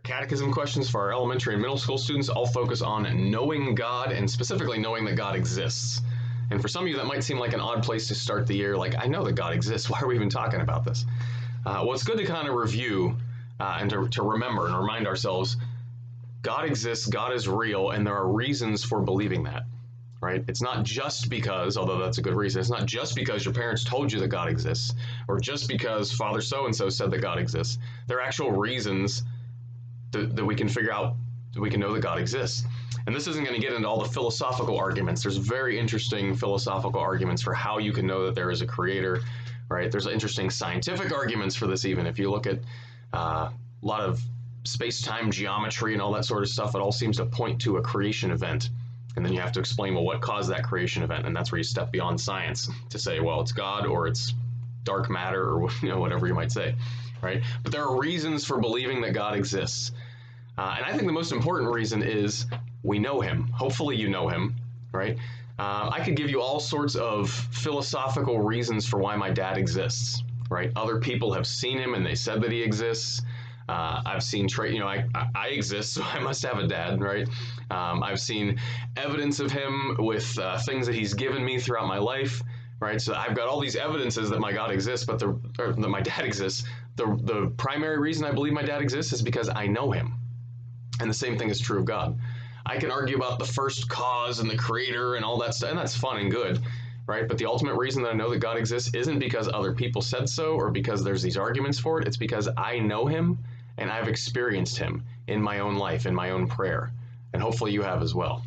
Catechism questions for our elementary and middle school students all focus on knowing God and specifically knowing that God exists. And for some of you, that might seem like an odd place to start the year. Like, I know that God exists. Why are we even talking about this? Well, it's good to kind of review and to remember and remind ourselves God exists, God is real, and there are reasons for believing that, right? It's not just because, although that's a good reason, it's not just because your parents told you that God exists or just because Father so-and-so said that God exists. There are actual reasons that we can figure out, that we can know that God exists. And this isn't going to get into all the philosophical arguments. There's very interesting philosophical arguments for how you can know that there is a creator, right? There's interesting scientific arguments for this even. If you look at a lot of space-time geometry and all that sort of stuff, it all seems to point to a creation event. And then you have to explain, well, what caused that creation event? And that's where you step beyond science to say, well, it's God or it's dark matter or whatever you might say, right? But there are reasons for believing that God exists. And I think the most important reason is we know him. Hopefully you know him, right? I could give you all sorts of philosophical reasons for why my dad exists, right? Other people have seen him and they said that he exists. I've seen, I exist, so I must have a dad, right? I've seen evidence of him with things that he's given me throughout my life, right? So I've got all these evidences that my God exists, that my dad exists. The primary reason I believe my dad exists is because I know him. And the same thing is true of God. I can argue about the first cause and the creator and all that stuff, and that's fun and good, right? But the ultimate reason that I know that God exists isn't because other people said so or because there's these arguments for it. It's because I know him and I've experienced him in my own life, in my own prayer. And hopefully you have as well.